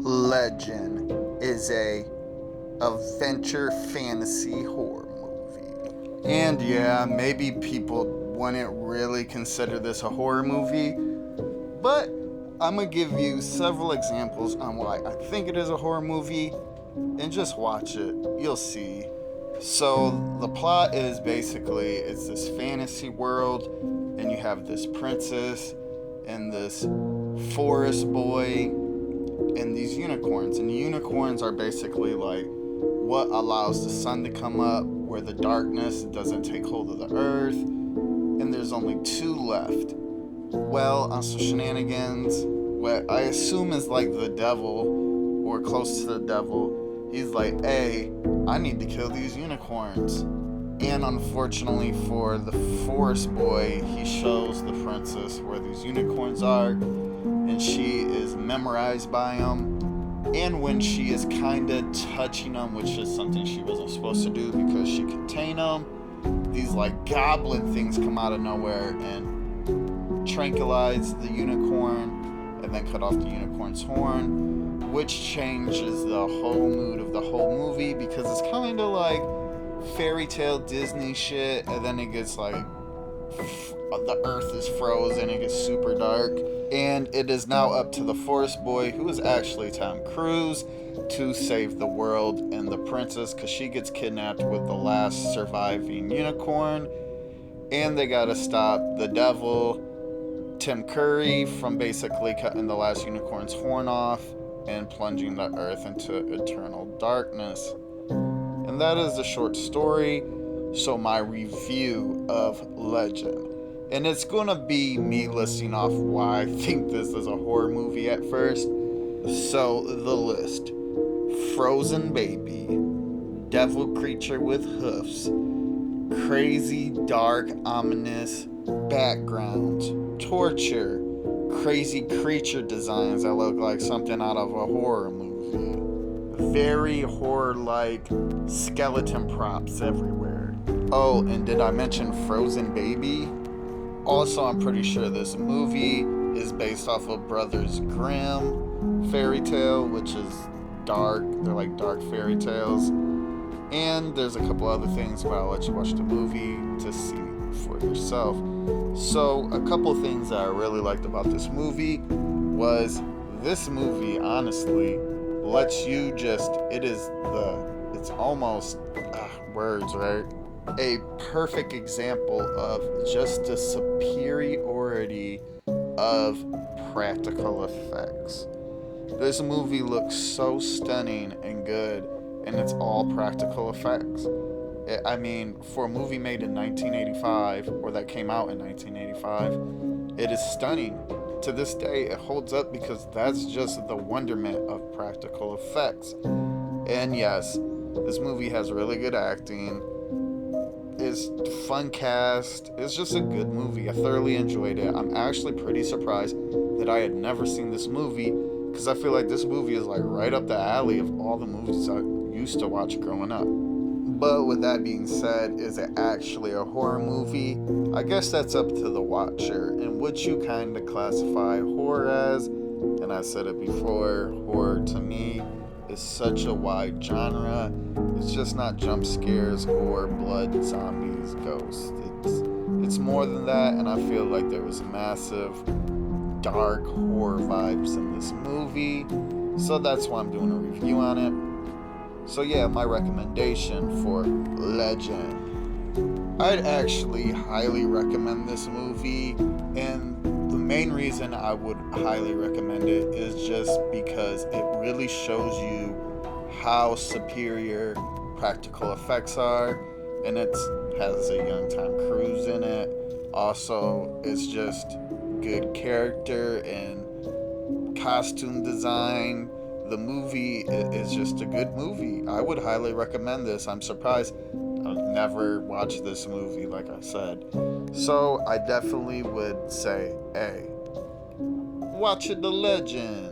Legend is a adventure fantasy horror movie. And yeah, maybe people wouldn't really consider this a horror movie, but I'm gonna give you several examples on why I think it is a horror movie, and just watch it. You'll see. So the plot is basically it's this fantasy world, and you have this princess and this forest boy and these unicorns. And the unicorns are basically like what allows the sun to come up, where the darkness doesn't take hold of the earth. And there's only two left. Well, on some shenanigans, what I assume is like the devil or close to the devil, he's like, hey, I need to kill these unicorns. And unfortunately for the forest boy, he shows the princess where these unicorns are, and she is memorized by them. And when she is kind of touching them, which is something she wasn't supposed to do because she contained them, these like goblin things come out of nowhere and tranquilize the unicorn and then cut off the unicorn's horn, which changes the whole mood of the whole movie because it's kind of like fairy tale Disney shit, and then it gets like the earth is frozen, it gets super dark, and it is now up to the forest boy, who is actually Tom Cruise, to save the world and the princess, because she gets kidnapped with the last surviving unicorn, and they gotta stop the devil, Tim Curry, from basically cutting the last unicorn's horn off and plunging the earth into eternal darkness. And that is the short story. So my review of Legend. And it's gonna be me listing off why I think this is a horror movie at first. So the list: frozen baby, devil creature with hoofs, crazy dark ominous backgrounds, torture, crazy creature designs that look like something out of a horror movie, very horror-like skeleton props everywhere. Oh, and did I mention Frozen Baby? Also, I'm pretty sure this movie is based off of Brothers Grimm fairy tale, which is dark. They're like dark fairy tales. And there's a couple other things, but I'll let you watch the movie to see for yourself. So, a couple things that I really liked about this movie was this movie, honestly, lets you just, it's almost, words, right? A perfect example of just the superiority of practical effects. This movie looks so stunning and good, and it's all practical effects. I mean, for a movie made in 1985, or that came out in 1985, it is stunning. To this day, it holds up because that's just the wonderment of practical effects. And yes, this movie has really good acting. It's fun cast. It's just a good movie. I thoroughly enjoyed it. I'm actually pretty surprised that I had never seen this movie, because I feel like this movie is like right up the alley of all the movies I used to watch growing up. But with that being said, is it actually a horror movie? I guess that's up to the watcher and what you kind of classify horror as. And I said it before, horror to me is such a wide genre. It's just not jump scares or blood, zombies, ghosts. It's more than that, and I feel like there was massive dark horror vibes in this movie. So that's why I'm doing a review on it. So yeah, my recommendation for Legend. I'd actually highly recommend this movie, and the main reason I would highly recommend it is just because it really shows you how superior practical effects are, and it has a young Tom Cruise in it. Also, it's just good character and costume design. The movie is just a good movie. I would highly recommend this. I'm surprised I've never watched this movie, like I said. So I definitely would say, hey, watch it, The Legend.